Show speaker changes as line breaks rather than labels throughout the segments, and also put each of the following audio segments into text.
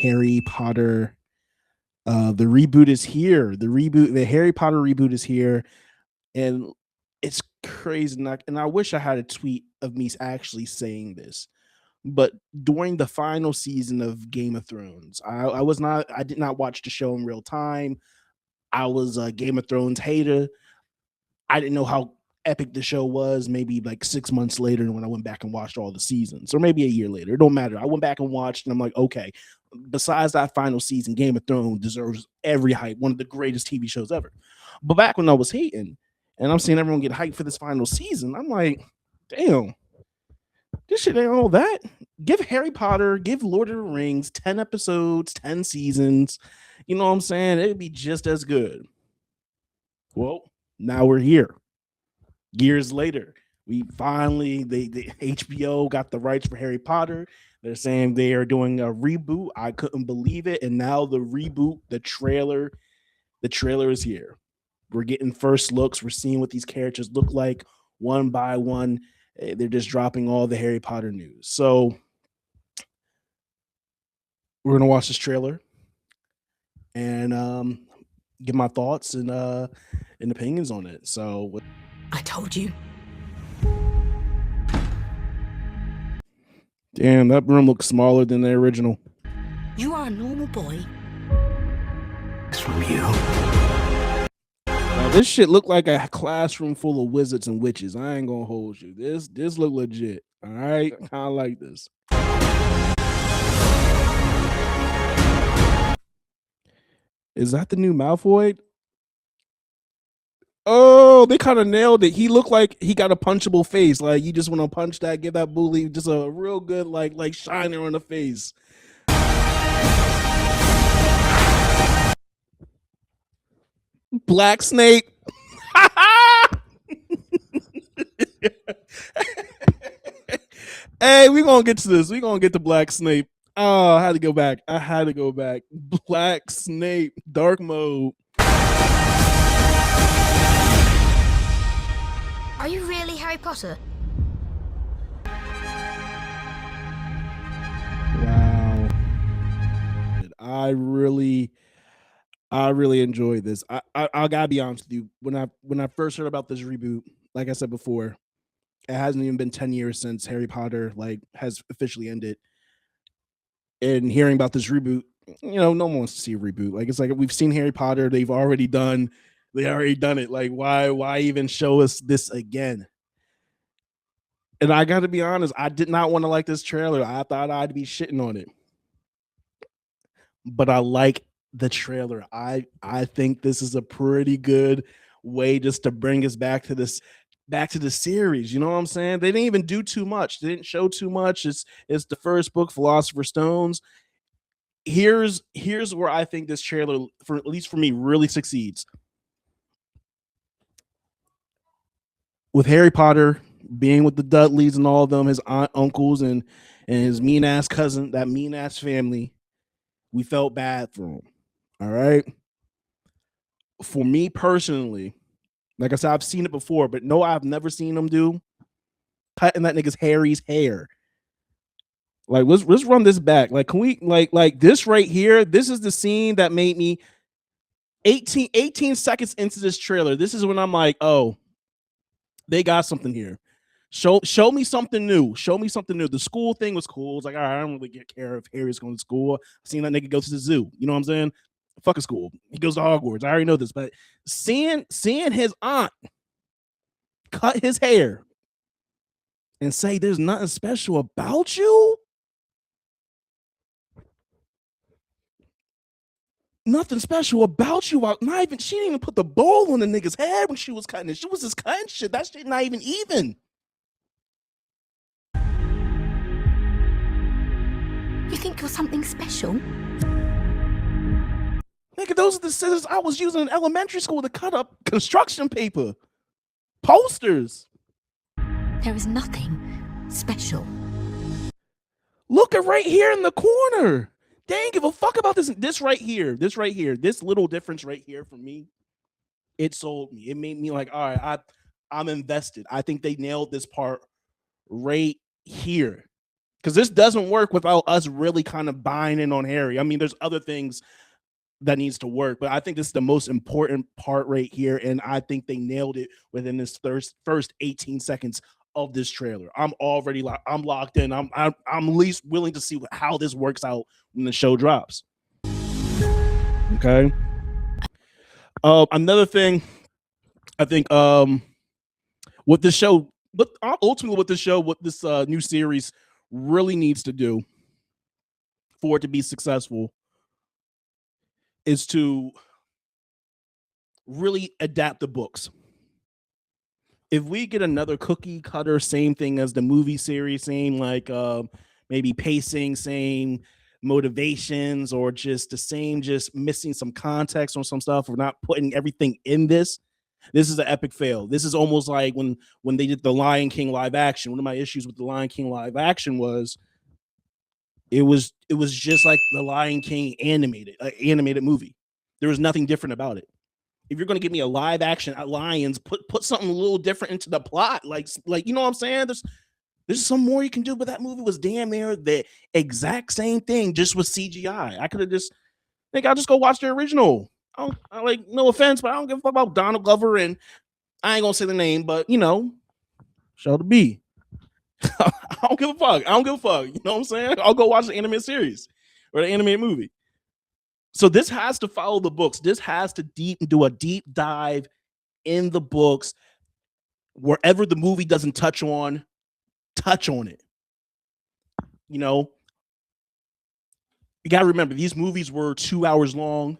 Harry Potter. The reboot is here. The Harry Potter reboot is here, and it's crazy. And I wish I had a tweet of me actually saying this, but during the final season of Game of Thrones, I did not watch the show in real time. I was a Game of Thrones hater. I didn't know how epic the show was. Maybe like 6 months later, when I went back and watched all the seasons, or maybe a year later. It don't matter. I went back and watched, and I'm like, okay. Besides that final season, Game of Thrones deserves every hype. One of the greatest TV shows ever. But back when I was hating, and I'm seeing everyone get hyped for this final season, I'm like, damn, this shit ain't all that. Give Harry Potter, give Lord of the Rings 10 episodes, 10 seasons. You know what I'm saying? It'd be just as good. Well, now we're here. Years later, we finally the HBO got the rights for Harry Potter. They're saying they are doing a reboot. I couldn't believe it. And now the trailer is here. We're getting first looks. We're seeing what these characters look like one by one. They're just dropping all the Harry Potter news. So we're gonna watch this trailer and give my thoughts and opinions on it. So
I told you.
damn, that room looks smaller than the original.
You are a normal boy.
It's from you.
Now, this shit looked like a classroom full of wizards and witches. I ain't gonna hold you. This look legit. All right, I kinda like this. Is that the new Malfoy? Oh, they kind of nailed it. He looked like he got a punchable face. Like you just want to punch that, give that bully just a real good like shiner on the face. Black Snape. Hey, we gonna get to this. We gonna get to Black Snape. Oh, I had to go back. Black Snape, dark mode.
Are you really Harry Potter?
Wow. I really enjoyed this. I gotta be honest with you. When I first heard about this reboot, like I said before, it hasn't even been 10 years since Harry Potter has officially ended. And hearing about this reboot, no one wants to see a reboot. Like it's like we've seen Harry Potter, they already done it. Like why even show us this again? And I gotta be honest, I did not want to like this trailer. I thought I'd be shitting on it. But I like the trailer. I think this is a pretty good way just to bring us back to the series. You know what I'm saying? They didn't even do too much. They didn't show too much. It's the first book, Philosopher's Stones. Here's where I think this trailer, for at least for me, really succeeds. With Harry Potter being with the Dudleys and all of them, his aunt, uncles, and his mean ass cousin, that mean ass family, we felt bad for him. All right. For me personally, like I said, I've seen it before, but no, I've never seen him do cutting that nigga's Harry's hair. Like, let's run this back. Like, can we like this right here? This is the scene that made me 18 seconds into this trailer. This is when I'm like, oh, they got something here. Show me something new. Show me something new. The school thing was cool. It's like, all right, I don't really care if Harry's going to school. I've seen that nigga go to the zoo. You know what I'm saying? Fuck a school. He goes to Hogwarts. I already know this, but seeing his aunt cut his hair and say there's nothing special about you. Nothing special about you. Not even, she didn't even put the bowl on the nigga's head when she was cutting it. She was just cutting shit. That shit not even.
You think you're something special?
Nigga, those are the scissors I was using in elementary school to cut up construction paper. Posters.
There is nothing special.
Look at right here in the corner. They ain't give a fuck about this right here. This little difference right here for me, it sold me. It made me like, all right, I'm invested. I think they nailed this part right here. Because this doesn't work without us really kind of buying in on Harry. I mean, there's other things that needs to work, but I think this is the most important part right here, and I think they nailed it within this first 18 seconds of this trailer. I'm already I'm locked in. I'm least willing to see how this works out when the show drops. Okay. Another thing, I think, what this show, but ultimately what this new series really needs to do for it to be successful is to really adapt the books. If we get another cookie cutter, same thing as the movie series, same like maybe pacing, same motivations, or just the same, just missing some context on some stuff, or not putting everything in this. This is an epic fail. This is almost like when they did the Lion King live action. One of my issues with the Lion King live action was it was just like the Lion King animated movie. There was nothing different about it. If you're going to give me a live action at Lions, put something a little different into the plot, like you know what I'm saying? There's some more you can do, but that movie was damn near the exact same thing, just with CGI. I could have just I'll just go watch the original. I like, no offense, but I don't give a fuck about Donald Glover, and I ain't gonna say the name, but you know, show the B. I don't give a fuck. You know what I'm saying? I'll go watch the animated series or the animated movie. So this has to follow the books. This has to do a deep dive in the books. Wherever the movie doesn't touch on it. You know, you got to remember, these movies were 2 hours long.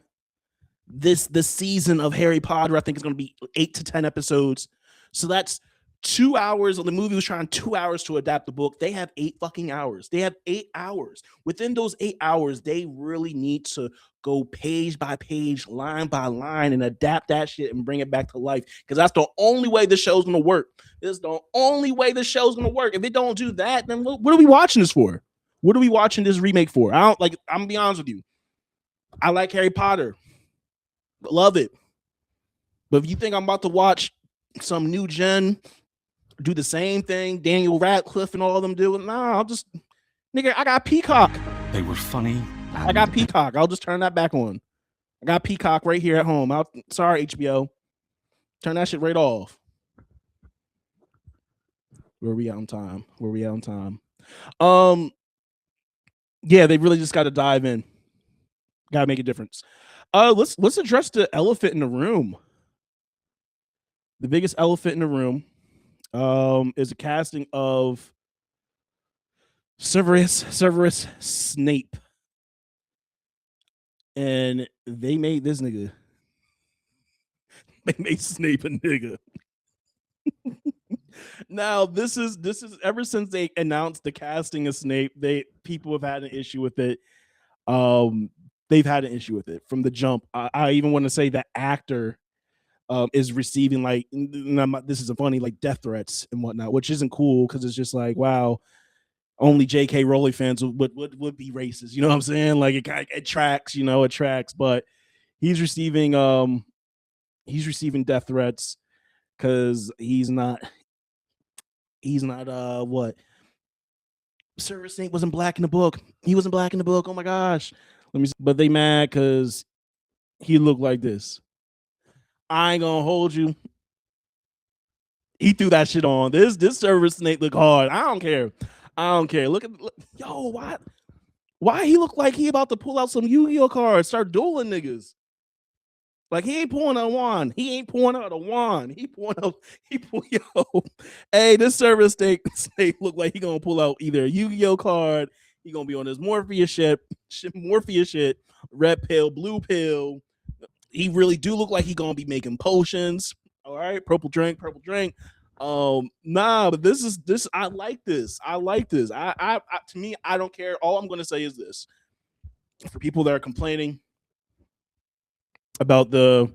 This season of Harry Potter, I think, is going to be 8 to 10 episodes. So that's 2 hours. The movie was trying 2 hours to adapt the book. They have 8 fucking hours. They have 8 hours. Within those 8 hours, they really need to go page by page, line by line, and adapt that shit and bring it back to life. Because that's the only way the show's going to work. This is the only way the show's going to work. If it don't do that, then what are we watching this for? What are we watching this remake for? I'm gonna be honest with you. I like Harry Potter. Love it. But if you think I'm about to watch some new gen do the same thing Daniel Radcliffe and all of them do, nah, I'll just, nigga, I got Peacock.
They were funny.
I got Peacock. I'll just turn that back on. I got Peacock right here at home. Sorry, HBO. Turn that shit right off. Where we at on time? Yeah, they really just got to dive in. Got to make a difference. Let's address the elephant in the room. The biggest elephant in the room is a casting of Severus Snape. And they made this nigga. They made Snape a nigga. Now, this is ever since they announced the casting of Snape, people have had an issue with it. They've had an issue with it from the jump. I even want to say the actor is receiving, like, this is a funny, like, death threats and whatnot, which isn't cool, because it's just like, wow, only J.K. Rowling fans would be racist. You know what I'm saying? Like, it tracks, but he's receiving death threats because he's not what? Severus Snape wasn't black in the book. He wasn't black in the book. Oh my gosh. Let me see. But they mad because he looked like this. I ain't gonna hold you. He threw that shit on. This Severus Snape look hard. I don't care. Look, yo, why he look like he about to pull out some Yu-Gi-Oh cards, start dueling niggas. Like, he ain't pulling out a wand. He pulling out, yo. Hey, this Severus Snape look like he gonna pull out either a Yu-Gi-Oh card. He gonna be on his Morpheus shit, red pill, blue pill. He really do look like he gonna be making potions. All right, purple drink. Nah, but this. I like this. I to me, I don't care. All I'm gonna say is this: for people that are complaining about the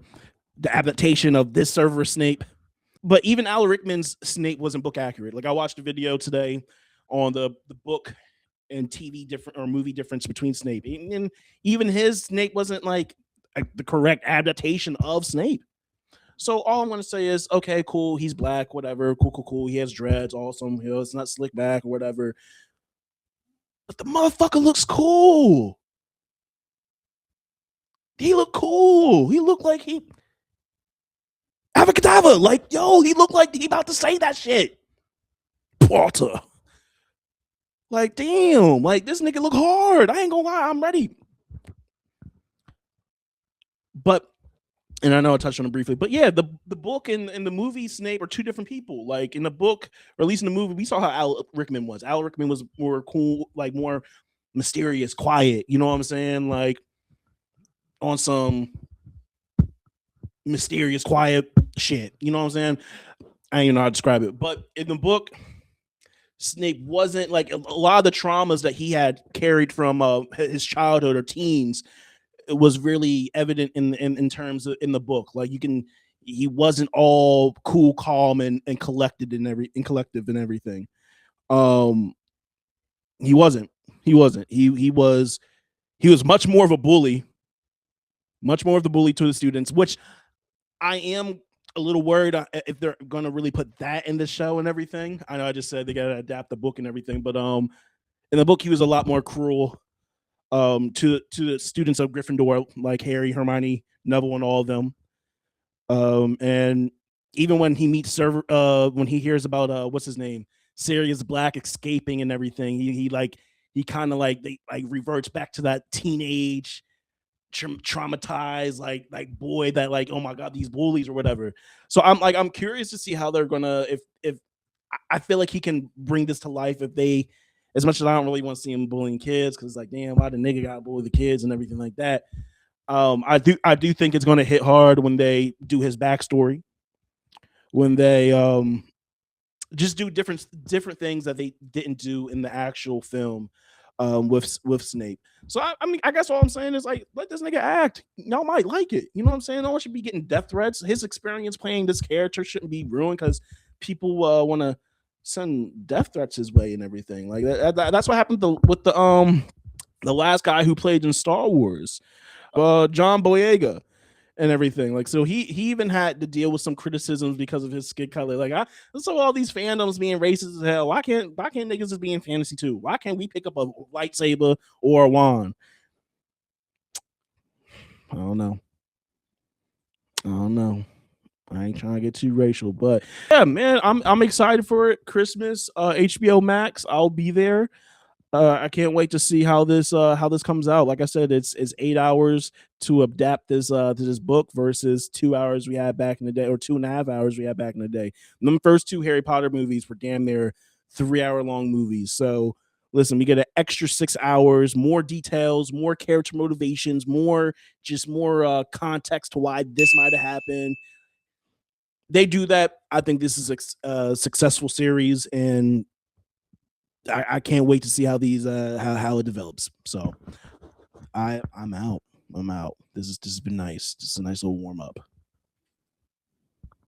adaptation of this Severus Snape, but even Alan Rickman's Snape wasn't book accurate. Like, I watched a video today on the book and TV movie difference between Snape, and even his Snape wasn't like the correct adaptation of Snape. So all I'm gonna say is, okay, cool, he's black, whatever, cool. He has dreads, awesome. It's not slick back or whatever. but the motherfucker looks cool. He looked cool. He looked like he Avacadabra. Like, yo, he looked like he about to say that shit. Potter. Like, damn, like this nigga look hard. I ain't gonna lie, I'm ready. But and I know I touched on it briefly, but yeah, the book and the movie Snape are two different people. Like in the book, or at least in the movie, we saw how Al Rickman was. Al Rickman was more cool, like more mysterious, quiet. You know what I'm saying? Like on some mysterious, quiet shit. You know what I'm saying? I don't even know how to describe it. But in the book, Snape wasn't like a lot of the traumas that he had carried from his childhood or teens. It was really evident in terms of in the book. Like he wasn't all cool, calm, and collected and collective and everything. He wasn't. He wasn't. He was much more of a bully, much more of the bully to the students, which I am a little worried if they're going to really put that in the show and everything. I know I just said they got to adapt the book and everything, but in the book he was a lot more cruel to the students of Gryffindor, like Harry, Hermione, Neville, and all of them. And even when he meets when he hears about what's his name, Sirius Black escaping and everything, he kind of like reverts back to that teenage traumatized like boy that like, oh my god, these bullies or whatever. So I'm curious to see how they're gonna if I feel like he can bring this to life if they, as much as I don't really want to see him bullying kids because it's like, damn, why the nigga got bully the kids and everything like that. I do think it's going to hit hard when they do his backstory, when they just do different things that they didn't do in the actual film with Snape. So I mean, I guess all I'm saying is like, let this nigga act. Y'all might like it. You know what I'm saying? No one should be getting death threats. His experience playing this character shouldn't be ruined because people want to send death threats his way and everything. Like that's what happened with the last guy who played in Star Wars, John Boyega and everything. Like, so he even had to deal with some criticisms because of his skin color. Like, so all these fandoms being racist as hell. Why can't niggas just be in fantasy too? Why can't we pick up a lightsaber or a wand? I don't know. I ain't trying to get too racial, but yeah, man, I'm excited for it. Christmas, HBO Max, I'll be there. I can't wait to see how this comes out. Like I said, it's 8 hours to adapt this to this book versus 2 hours we had back in the day, or 2.5 hours we had back in the day. And the first two Harry Potter movies were damn near 3-hour long movies. So listen, we get an extra 6 hours, more details, more character motivations, more context to why this might have happened. They do that. I think this is a successful series, and I can't wait to see how these how it develops. So I'm out. This has been nice. Just a nice little warm up.